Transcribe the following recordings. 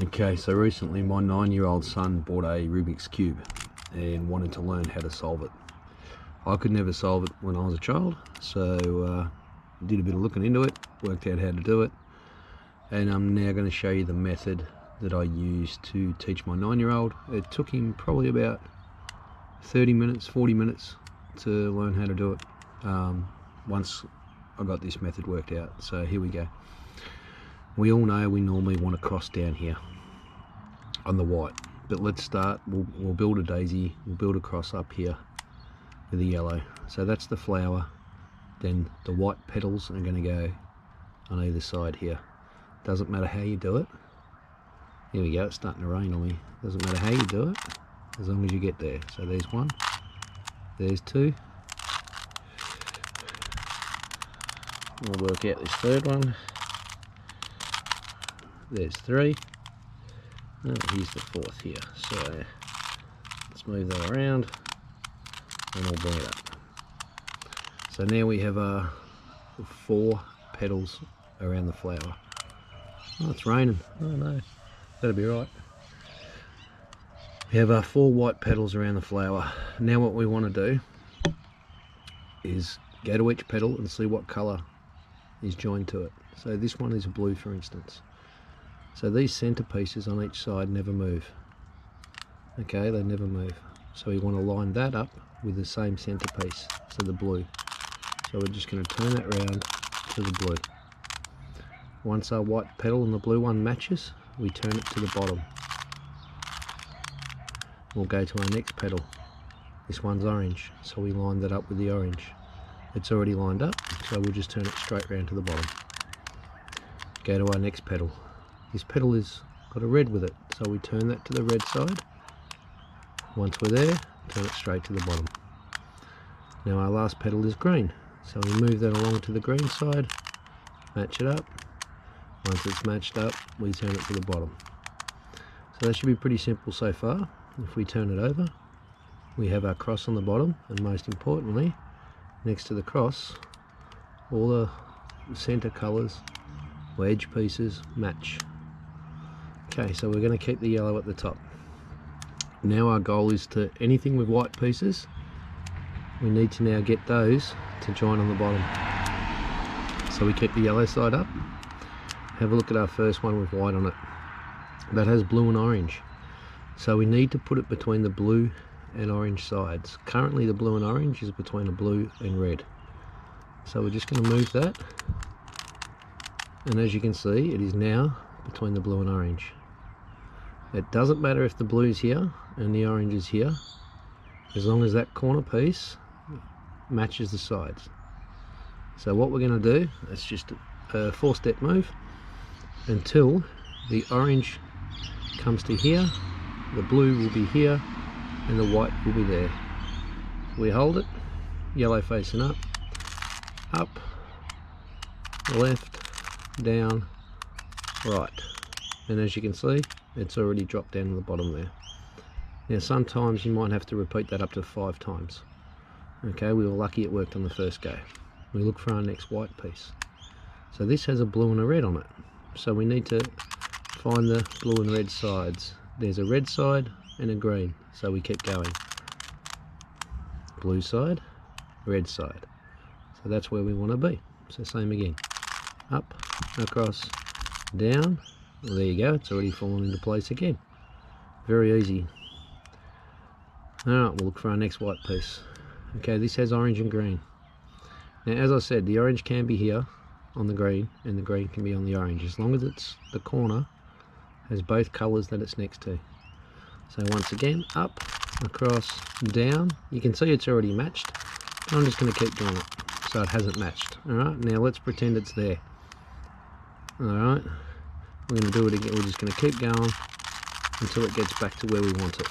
Okay, so recently my 9-year-old son bought a Rubik's Cube and wanted to learn how to solve it. I could never solve it when I was a child, so did a bit of looking into it, worked out how to do it, and I'm now going to show you the method that I used to teach my 9-year-old. It took him probably about 30 minutes, 40 minutes to learn how to do it once I got this method worked out. So here we go. We all know we normally want to cross down here on the white, but let's start. We'll build a daisy, we'll build a cross up here with the yellow. So that's the flower, then the white petals are going to go on either side here. Doesn't matter how you do it. Here we go, it's starting to rain on me. Doesn't matter how you do it, as long as you get there. So there's one, there's two. We'll work out this third one. There's three. Oh, here's the fourth here. So let's move that around and I'll bring it up. So now we have 4 petals around the flower. Oh, it's raining. Oh no, that'll be right. We have 4 white petals around the flower. Now what we want to do is go to each petal and see what colour is joined to it. So this one is blue, for instance. So these centre pieces on each side never move. Okay, they never move. So we want to line that up with the same centre piece, so the blue. So we're just going to turn that round to the blue. Once our white petal and the blue one matches, we turn it to the bottom. We'll go to our next petal. This one's orange, so we line that up with the orange. It's already lined up, so we'll just turn it straight round to the bottom. Go to our next petal. This petal has got a red with it, so we turn that to the red side. Once we're there, turn it straight to the bottom. Now our last petal is green, so we move that along to the green side, match it up. Once it's matched up, we turn it to the bottom. So that should be pretty simple so far. If we turn it over, we have our cross on the bottom, and most importantly, next to the cross, all the centre colours, or edge pieces, match. Okay, so we're going to keep the yellow at the top. Now our goal is to, anything with white pieces, we need to now get those to join on the bottom. So we keep the yellow side up. Have a look at our first one with white on it. That has blue and orange. So we need to put it between the blue and orange sides. Currently the blue and orange is between the blue and red. So we're just going to move that. And as you can see, it is now between the blue and orange. It doesn't matter if the blue is here and the orange is here, as long as that corner piece matches the sides. So what we're going to do, it's just a 4-step move until the orange comes to here, the blue will be here, and the white will be there. We hold it, yellow facing up, left, down, right. And as you can see, it's already dropped down to the bottom there. Now sometimes you might have to repeat that up to 5 times. Okay, we were lucky it worked on the first go. We look for our next white piece. So this has a blue and a red on it. So we need to find the blue and red sides. There's a red side and a green, so we keep going. Blue side, red side. So that's where we want to be. So same again. Up, across, down. Well, there you go, it's already fallen into place again. Very easy. Alright, we'll look for our next white piece. Okay, this has orange and green. Now as I said, the orange can be here on the green and the green can be on the orange, as long as it's the corner has both colours that it's next to. So once again, up, across, down. You can see it's already matched. I'm just going to keep doing it so it hasn't matched. Alright, now let's pretend it's there. Alright, we're going to do it again. We're just going to keep going until it gets back to where we want it.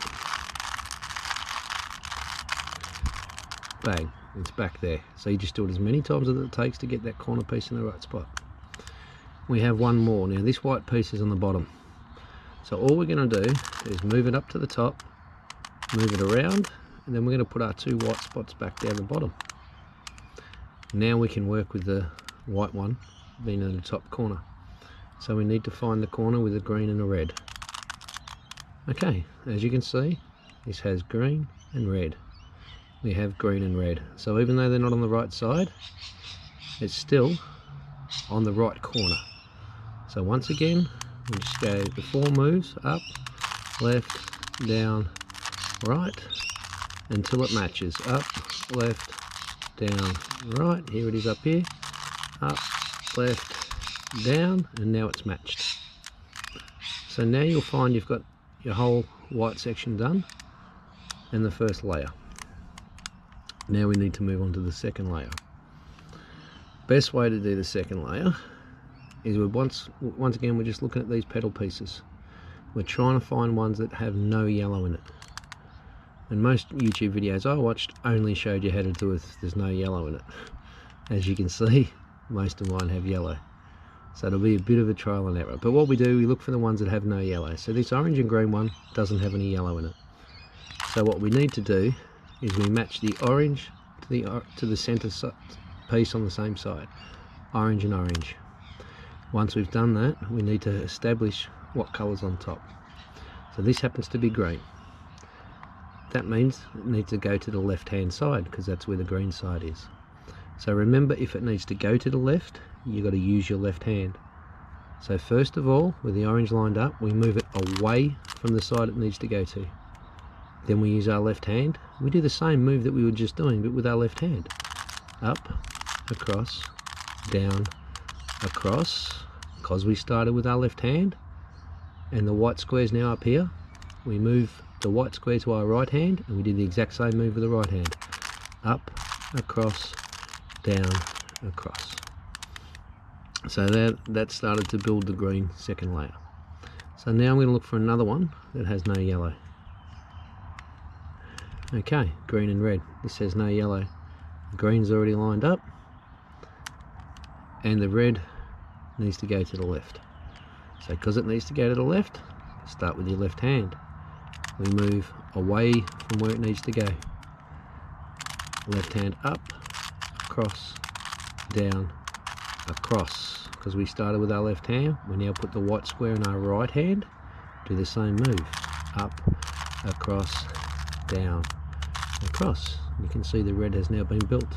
Bang, it's back there. So you just do it as many times as it takes to get that corner piece in the right spot. We have one more. Now this white piece is on the bottom. So all we're going to do is move it up to the top, move it around, and then we're going to put our 2 white spots back down the bottom. Now we can work with the white one being in the top corner. So we need to find the corner with a green and a red. Okay, as you can see, this has green and red. We have green and red. So even though they're not on the right side, it's still on the right corner. So once again, we just go the 4 moves, up, left, down, right, until it matches. Up, left, down, right. Here it is up here. Up, left, down, and now it's matched. So now you'll find you've got your whole white section done and the first layer. Now we need to move on to the second layer. Best way to do the second layer is once again we're just looking at these petal pieces. We're trying to find ones that have no yellow in it. And most YouTube videos I watched only showed you how to do it if there's no yellow in it. As you can see, most of mine have yellow. So it'll be a bit of a trial and error. But what we do, we look for the ones that have no yellow. So this orange and green one doesn't have any yellow in it. So what we need to do is we match the orange to the center piece on the same side. Orange and orange. Once we've done that, we need to establish what colour's on top. So this happens to be green. That means it needs to go to the left hand side because that's where the green side is. So remember, if it needs to go to the left, you've got to use your left hand. So first of all, with the orange lined up, we move it away from the side it needs to go to. Then we use our left hand. We do the same move that we were just doing, but with our left hand. Up, across, down, across. Because we started with our left hand, and the white square is now up here, we move the white square to our right hand, and we do the exact same move with the right hand. Up, across, down, across. So that started to build the green second layer. So now I'm going to look for another one that has no yellow. Okay, green and red. This has no yellow. The green's already lined up, and the red needs to go to the left. So because it needs to go to the left, start with your left hand. We move away from where it needs to go. Left hand up, across, down, across. Because we started with our left hand, we now put the white square in our right hand, do the same move. Up, across, down, across. You can see the red has now been built.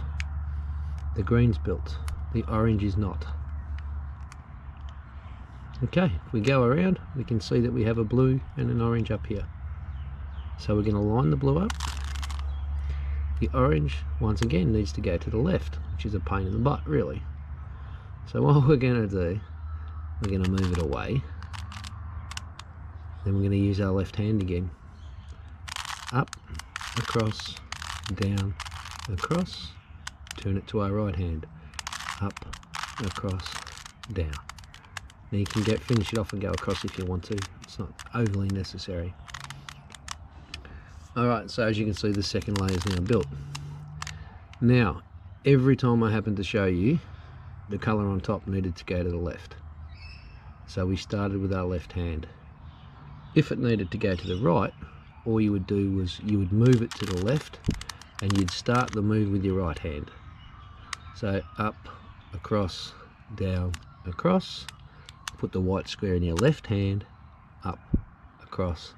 The green's built. The orange is not. Okay, if we go around, we can see that we have a blue and an orange up here. So we're going to line the blue up. The orange, once again, needs to go to the left, which is a pain in the butt, really. So what we're going to do, we're going to move it away. Then we're going to use our left hand again. Up, across, down, across. Turn it to our right hand. Up, across, down. Now you can finish it off and go across if you want to. It's not overly necessary. Alright, so as you can see, the second layer is now built. Now, every time I happen to show you, the colour on top needed to go to the left. So we started with our left hand. If it needed to go to the right, all you would do was you would move it to the left and you'd start the move with your right hand. So up, across, down, across. Put the white square in your left hand, up, across,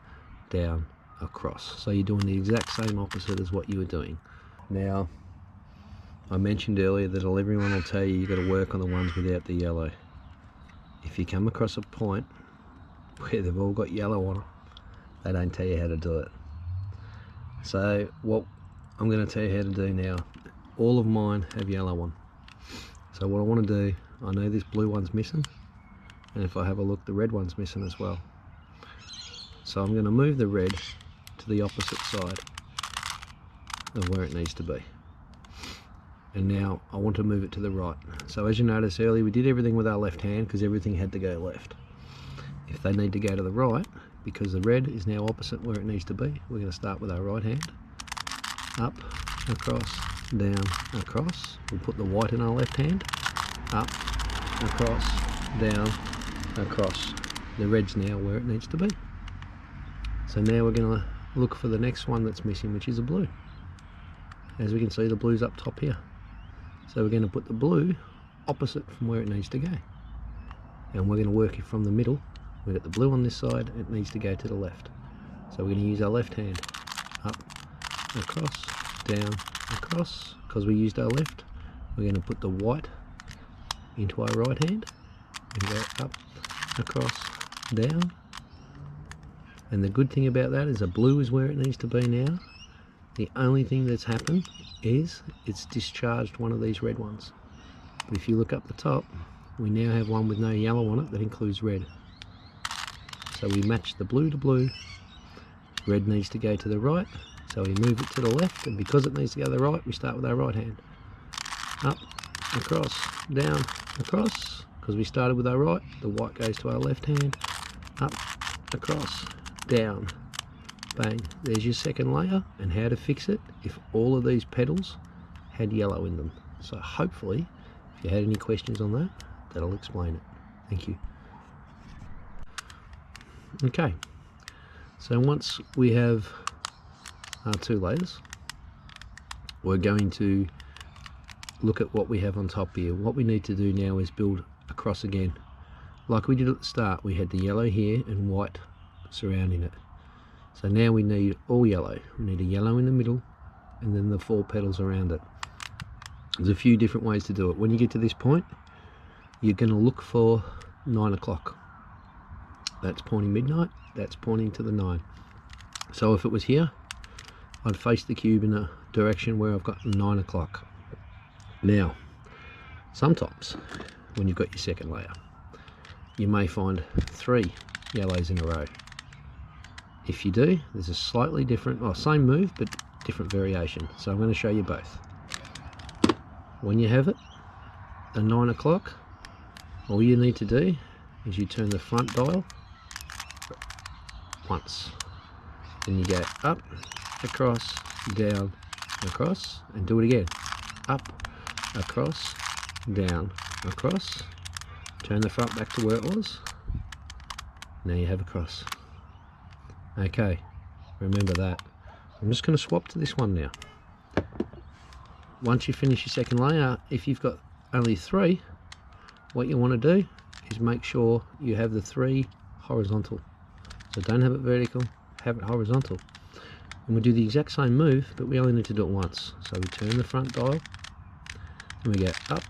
down, across. So you're doing the exact same opposite as what you were doing. Now, I mentioned earlier that everyone will tell you you've got to work on the ones without the yellow. If you come across a point where they've all got yellow on them, they don't tell you how to do it. So what I'm going to tell you how to do now, all of mine have yellow on. So what I want to do, I know this blue one's missing, and if I have a look, the red one's missing as well. So I'm going to move the red to the opposite side of where it needs to be. And now I want to move it to the right. So as you notice earlier, we did everything with our left hand because everything had to go left. If they need to go to the right, because the red is now opposite where it needs to be, we're going to start with our right hand. Up, across, down, across. We'll put the white in our left hand. Up, across, down, across. The red's now where it needs to be. So now we're going to look for the next one that's missing, which is a blue. As we can see, the blue's up top here. So we're going to put the blue opposite from where it needs to go. And we're going to work it from the middle. We've got the blue on this side, it needs to go to the left. So we're going to use our left hand. Up, across, down, across. Because we used our left, we're going to put the white into our right hand and go up, across, down. And the good thing about that is the blue is where it needs to be now. The only thing that's happened is it's discharged one of these red ones. But if you look up the top, we now have one with no yellow on it that includes red. So we match the blue to blue. Red needs to go to the right, so we move it to the left, and because it needs to go to the right, we start with our right hand. Up, across, down, across. Because we started with our right, the white goes to our left hand. Up, across, down, bang. There's your second layer, and how to fix it if all of these petals had yellow in them. So hopefully, if you had any questions on that, that'll explain it. Thank you. Okay, so once we have our two layers, we're going to look at what we have on top here. What we need to do now is build across again. Like we did at the start, we had the yellow here and white surrounding it. So now we need all yellow. We need a yellow in the middle and then the 4 petals around it. There's a few different ways to do it. When you get to this point, you're going to look for 9 o'clock. That's pointing midnight, that's pointing to the 9. So if it was here, I'd face the cube in a direction where I've got 9 o'clock. Now, sometimes when you've got your second layer, you may find 3 yellows in a row. If you do, there's a slightly different, well, same move, but different variation. So I'm going to show you both. When you have it, a 9 o'clock, all you need to do is you turn the front dial once. Then you go up, across, down, across, and do it again. Up, across, down, across. Turn the front back to where it was. Now you have a cross. Okay, remember that. I'm just going to swap to this one now. Once you finish your second layer, if you've got only 3, what you want to do is make sure you have the 3 horizontal. So don't have it vertical, have it horizontal. And we do the exact same move, but we only need to do it once. So we turn the front dial, and we go up,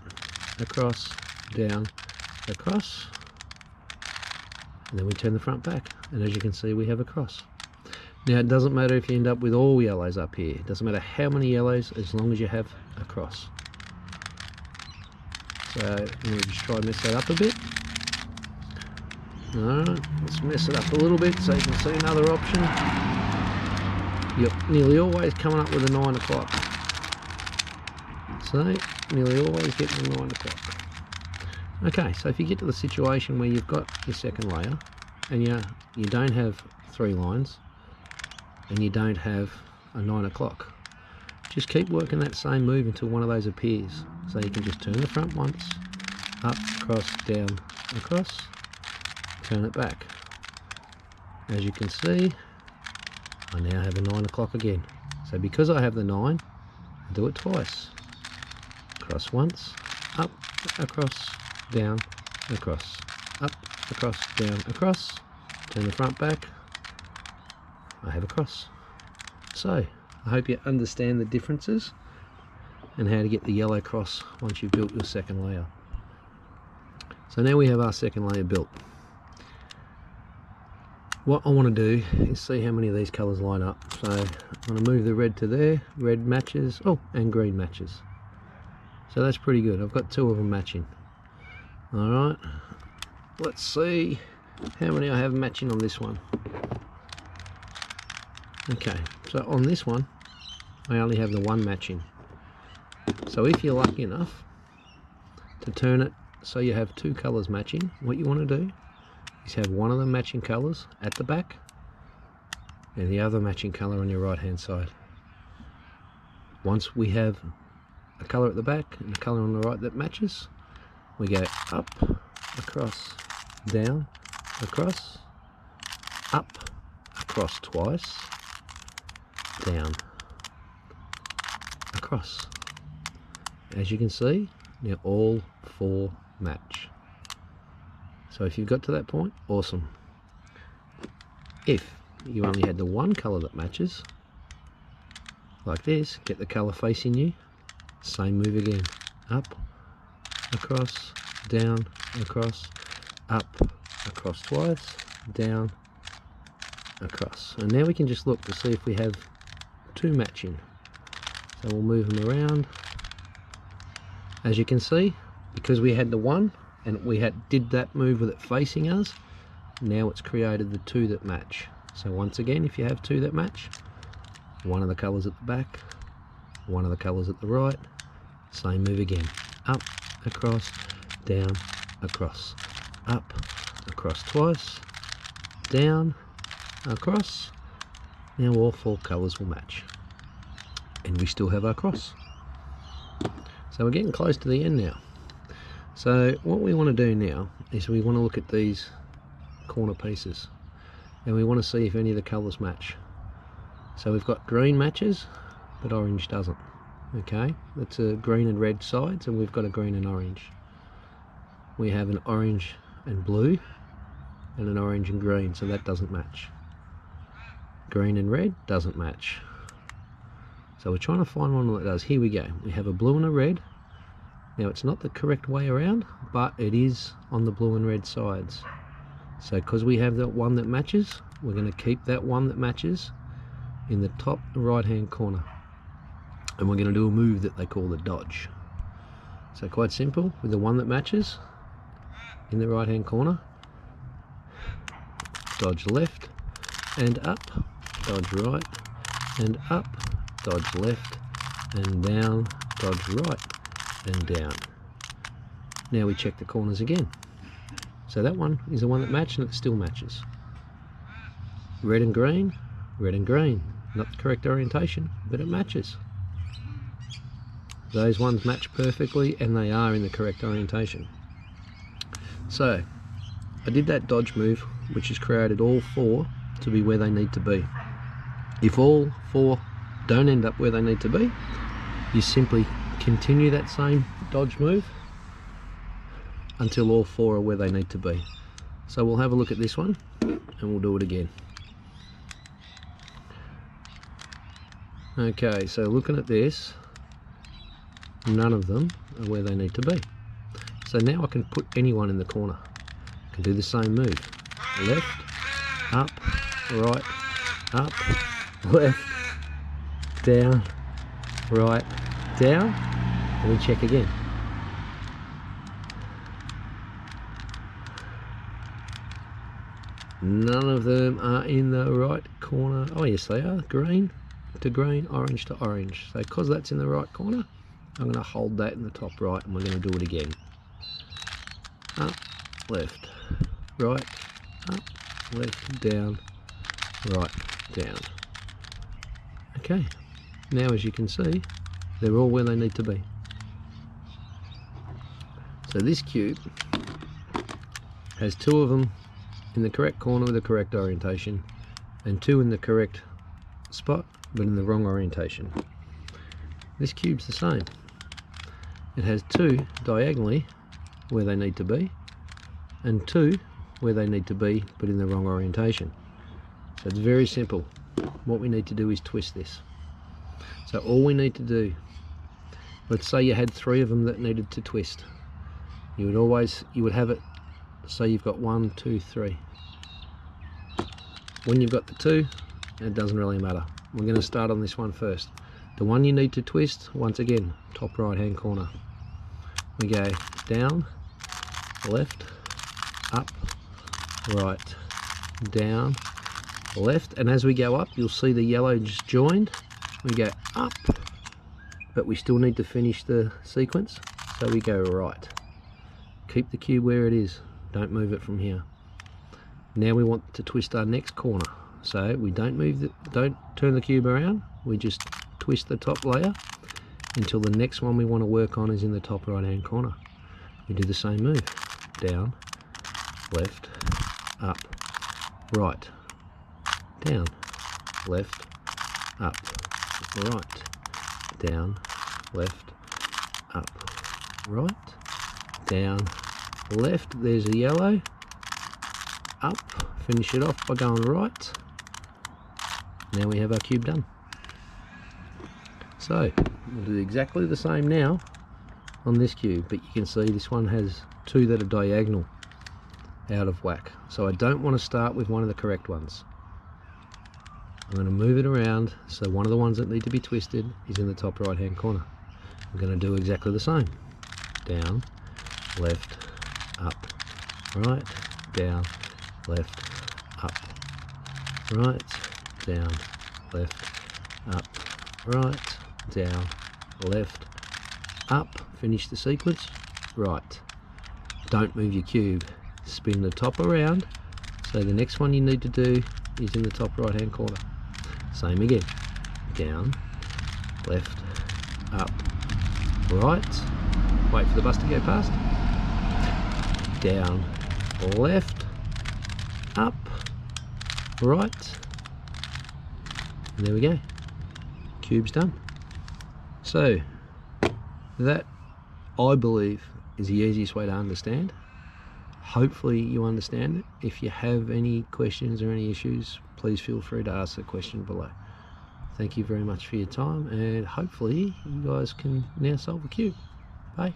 across, down, across, and then we turn the front back. And as you can see, we have a cross. Now it doesn't matter if you end up with all yellows up here. It doesn't matter how many yellows, as long as you have a cross. So we'll just try and mess that up a bit. Alright, let's mess it up a little bit so you can see another option. You're nearly always coming up with a 9 o'clock. So, nearly always getting a 9 o'clock. Okay, so if you get to the situation where you've got your second layer, and you don't have 3 lines, and you don't have a 9 o'clock, just keep working that same move until one of those appears. So you can just turn the front once, up, across, down, across, turn it back. As you can see, I now have a 9 o'clock again. So because I have the 9, I do it twice. Across once, up, across, down, across, up, across, down, across, turn the front back, I have a cross. So, I hope you understand the differences and how to get the yellow cross once you've built your second layer. So now we have our second layer built. What I want to do is see how many of these colours line up. So I'm going to move the red to there, red matches, oh, and green matches. So that's pretty good. I've got 2 of them matching. Alright, let's see how many I have matching on this one. Okay, so on this one, I only have the 1 matching. So if you're lucky enough to turn it so you have 2 colours matching, what you want to do is have one of the matching colours at the back and the other matching colour on your right hand side. Once we have a colour at the back and a colour on the right that matches, we go up, across, down, across, up, across twice, down, across. As you can see, now all 4 match. So if you've got to that point, awesome. If you only had the one colour that matches, like this, get the colour facing you, same move again, up, across, down, across, up, across twice, down, across. And now we can just look to see if we have two matching. So we'll move them around. As you can see, because we had the one and we did that move with it facing us, now it's created the two that match. So once again, if you have two that match, one of the colours at the back, one of the colours at the right, same move again, up, across, down, across, up, across twice, down, across. Now all four colours will match, and we still have our cross. So we're getting close to the end now. So what we want to do now is we want to look at these corner pieces, and we want to see if any of the colours match. So we've got green matches, but orange doesn't. Okay, that's a green and red sides, and we've got a green and orange. We have an orange and blue, and an orange and green, so that doesn't match. Green and red doesn't match. So we're trying to find one that does. Here we go. We have a blue and a red. Now it's not the correct way around, but it is on the blue and red sides. So because we have that one that matches, we're going to keep that one that matches in the top right hand corner, and we're going to do a move that they call the dodge. So quite simple, with the one that matches in the right hand corner, dodge left and up, dodge right and up, dodge left and down, dodge right and down. Now we check the corners again. So that one is the one that matched, and it still matches. Red and green, not the correct orientation, but it matches. Those ones match perfectly, and they are in the correct orientation. So I did that dodge move, which has created all four to be where they need to be. If all four don't end up where they need to be, you simply continue that same dodge move until all four are where they need to be. So we'll have a look at this one and we'll do it again. Okay, so looking at this, none of them are where they need to be. So now I can put anyone in the corner. I can do the same move. Left, up, right, up, left, down, right, down, and we check again. None of them are in the right corner. Oh yes, they are. Green to green, orange to orange. So because that's in the right corner, I'm going to hold that in the top right, and we're going to do it again. Up, left, right, up, left, down, right, down. Okay, now as you can see, they're all where they need to be. So this cube has two of them in the correct corner with the correct orientation, and two in the correct spot but in the wrong orientation. This cube's the same. It has two diagonally where they need to be, and two where they need to be but in the wrong orientation. So it's very simple. What we need to do is twist this. So all we need to do, let's say you had three of them that needed to twist. You would have it, say you've got 1, 2, 3. When you've got the two, it doesn't really matter. We're going to start on this one first. The one you need to twist, once again, top right hand corner. We go down, left, up, right, down, left, and as we go up, you'll see the yellow just joined. We go up, but we still need to finish the sequence, so we go right. Keep the cube where it is, don't move it from here. Now we want to twist our next corner, so we don't turn the cube around, we just twist the top layer until the next one we want to work on is in the top right hand corner. We do the same move, down, left, up, right, down, left, up, right, down, left, up, right, down, left. There's a yellow, up, finish it off by going right, Now we have our cube done. So we'll do exactly the same now on this cube, but you can see this one has two that are diagonal out of whack. So I don't want to start with one of the correct ones. I'm going to move it around so one of the ones that need to be twisted is in the top right hand corner. I'm going to do exactly the same. Down, left, up, right, down, left, up, right, down, left, up, right, down, left, up. Finish the sequence. Right. Don't move your cube. Spin the top around. So the next one you need to do is in the top right hand corner. Same again. Down, left, up, right. Wait for the bus to go past. Down, left, up, right. And there we go. Cube's done. So that, I believe, is the easiest way to understand. Hopefully you understand it. If you have any questions or any issues, please feel free to ask the question below. Thank you very much for your time, and hopefully you guys can now solve a cube. Bye.